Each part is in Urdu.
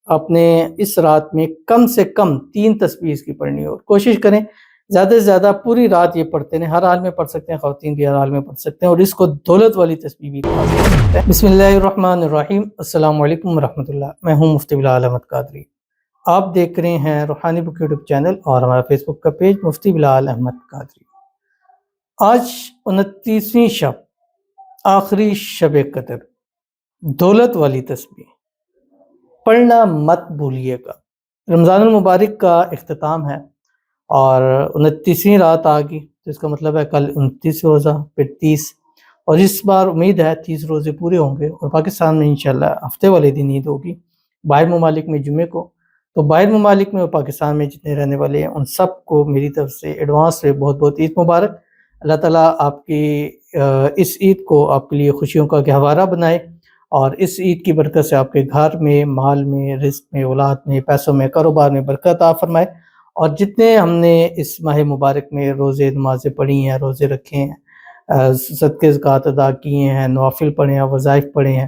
آپ نے اس رات میں کم سے کم 3 تسبیح اس کی پڑھنی ہے، اور کوشش کریں زیادہ سے زیادہ پوری رات یہ پڑھتے ہیں۔ ہر حال میں پڑھ سکتے ہیں، خواتین بھی ہر حال میں پڑھ سکتے ہیں، اور اس کو دولت والی تسبیح بھی کہا جاتا ہے۔ بسم اللہ الرحمن الرحیم۔ السلام علیکم ورحمۃ اللہ۔ میں ہوں مفتی بلال احمد قادری۔ آپ دیکھ رہے ہیں روحانی بک یوٹیوب چینل اور ہمارا فیس بک کا پیج مفتی بلال احمد قادری۔ آج 29ویں شب، آخری شب قدر، دولت والی تسبیح پڑھنا مت بھولیے گا۔ رمضان المبارک کا اختتام ہے اور 29ویں رات آ گئی، تو اس کا مطلب ہے کل 29 روزہ، پھر 30، اور اس بار امید ہے 30 روزے پورے ہوں گے، اور پاکستان میں انشاءاللہ ہفتے والے دن عید ہوگی، باہر ممالک میں جمعے کو۔ تو باہر ممالک میں اور پاکستان میں جتنے رہنے والے ہیں ان سب کو میری طرف سے ایڈوانس سے بہت بہت عید مبارک۔ اللہ تعالیٰ آپ کی اس عید کو آپ کے لیے خوشیوں کا گہوارہ بنائے، اور اس عید کی برکت سے آپ کے گھر میں، مال میں، رزق میں، اولاد میں، پیسوں میں، کاروبار میں برکت عطا فرمائے۔ اور جتنے ہم نے اس ماہ مبارک میں روزے نمازیں پڑھی ہیں، روزے رکھے ہیں، صدقے زکوٰۃ ادا کیے ہیں، نوافل پڑھے ہیں، وظائف پڑھے ہیں،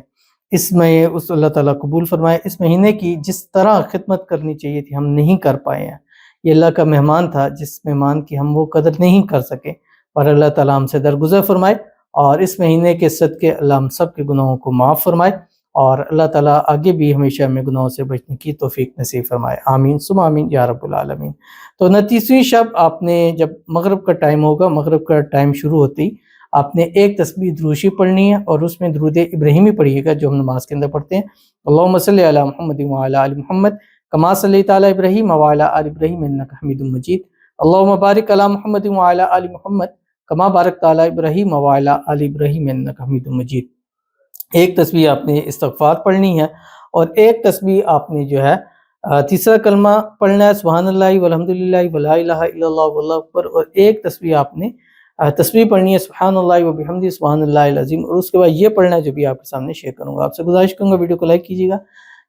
اس میں اس اللہ تعالیٰ قبول فرمائے۔ اس مہینے کی جس طرح خدمت کرنی چاہیے تھی ہم نہیں کر پائے ہیں، یہ اللہ کا مہمان تھا جس مہمان کی ہم وہ قدر نہیں کر سکے، اور اللہ تعالیٰ ہم سے درگزر فرمائے، اور اس مہینے کے صدقے اللہ ہم سب کے گناہوں کو معاف فرمائے، اور اللہ تعالیٰ آگے بھی ہمیشہ ہمیں گناہوں سے بچنے کی توفیق نصیب فرمائے۔ آمین ثم آمین یا رب العالمین۔ تو 29ویں شب آپ نے جب مغرب کا ٹائم ہوگا، مغرب کا ٹائم شروع ہوتی آپ نے ایک تسبیح دروشی پڑھنی ہے، اور اس میں درود ابراہیمی پڑھیے گا جو ہم نماز کے اندر پڑھتے ہیں۔ اللہم صلی علی محمد وعلی آل محمد کما صلیت علی ابراہیم وعلی آل ابراہیم انک حمید مجید۔ اللہم بارک علی محمد وعلی آل محمد کما بارکت علی ابراہیم وعلی آل ابراہیم انک حمید مجید۔ ایک تسبیح آپ نے استغفار پڑھنی ہے، اور ایک تسبیح آپ نے جو ہے تیسرا کلمہ پڑھنا ہے، سبحان اللہ والحمدللہ ولا الہ الا اللہ واللہ اکبر، اور ایک تسبیح آپ نے تسبیح پڑھنی ہے، سبحان اللہ وبحمدہ سبحان اللہ العظیم، اور اس کے بعد یہ پڑھنا ہے جو بھی آپ کے سامنے شیئر کروں گا۔ آپ سے گزارش کروں گا ویڈیو کو لائک کیجیے گا،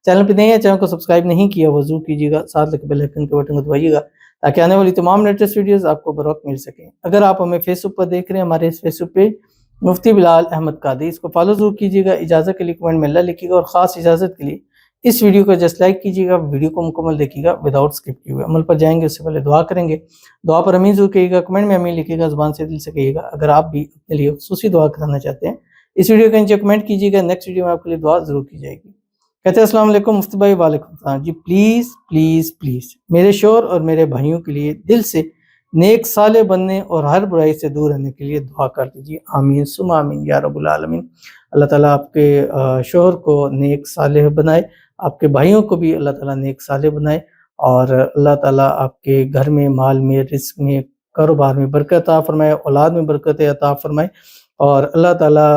چینل پہ نئے ہیں چینل کو سبسکرائب نہیں کیا وہ ضرور کیجیے گا، ساتھ لگے بیل آئیکن کے بٹن کو دبائیے گا تاکہ آنے والی تمام لیٹسٹ ویڈیوز آپ کو بروقت مل سکیں۔ اگر آپ ہمیں فیس بک پر دیکھ رہے ہیں، ہمارے اس فیس بک پہ مفتی بلال احمد قادری، اس کو فالو ضرور کیجیے گا، اجازت کے لیے کمنٹ میں اللہ لکھیے گا، اور خاص اجازت کے لیے اس ویڈیو کو جسٹ لائک کیجیے گا، ویڈیو کو مکمل دیکھیے گا وداؤٹ اسکپ کیے ہوئے۔ عمل پر جائیں گے اس سے پہلے دعا کریں گے، دعا پر امین ضرور کہیے گا، کمنٹ میں امین لکھیے گا، زبان سے دل سے کہیے گا۔ اگر آپ بھی اپنے لیے خصوصی دعا کرانا چاہتے ہیں اس ویڈیو کے نیچے کمنٹ کیجیے گا، نیکسٹ ویڈیو میں آپ کے لیے دعا ضرور کی جائے گی۔ کہتے ہیں السلام علیکم مفتی بھائی۔ وعلیکم السلام جی، پلیز پلیز پلیز میرے شوہر اور میرے بھائیوں کے لیے دل سے نیک صالح بننے اور ہر برائی سے دور رہنے کے لیے دعا کر دیجیے۔ آمین ثم آمین یا رب العالمین۔ اللہ تعالیٰ آپ کے شوہر کو نیک صالح بنائے، آپ کے بھائیوں کو بھی اللہ تعالیٰ نیک صالح بنائے، اور اللہ تعالیٰ آپ کے گھر میں، مال میں، رزق میں، کاروبار میں برکت عطا فرمائے، اولاد میں برکت عطا فرمائے، اور اللہ تعالیٰ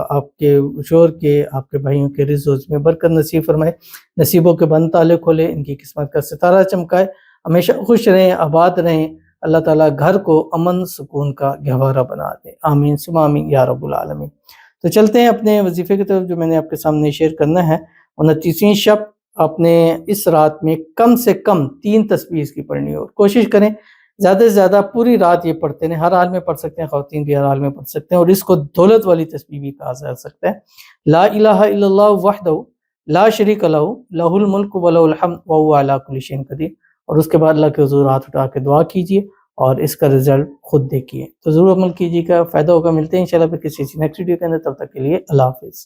آپ کے شوہر کے، آپ کے بھائیوں کے رزق میں برکت نصیب فرمائے، نصیبوں کے بند تالے کھولے، ان کی قسمت کا ستارہ چمکائے، ہمیشہ خوش رہیں، آباد رہیں، اللہ تعالیٰ گھر کو امن سکون کا گہوارہ بنا دے۔ آمین ثم آمین یا رب العالمین۔ تو چلتے ہیں اپنے وظیفے کی طرف جو میں نے آپ کے سامنے شیئر کرنا ہے۔ 29ویں شب آپ نے اس رات میں کم سے کم 3 تسبیح اس کی پڑھنی ہے، اور کوشش کریں زیادہ سے زیادہ پوری رات یہ پڑھتے ہیں۔ ہر حال میں پڑھ سکتے ہیں، خواتین بھی ہر حال میں پڑھ سکتے ہیں، اور اس کو دولت والی تسبیح بھی کہا جا سکتا ہے۔ لا الہ الا اللہ وحدہ لا شریک لہ لہ الملک ولہ الحمد وہو علی کل شیء قدیر، اور اس کے بعد اللہ کے حضور ہاتھ اٹھا کے دعا کیجیے اور اس کا رزلٹ خود دیکھیے۔ تو ضرور عمل کیجیے گا، فائدہ ہوگا۔ ملتے ہیں انشاءاللہ پھر کسی نیکسٹ ویڈیو کے اندر، تب تک کے لیے اللہ حافظ۔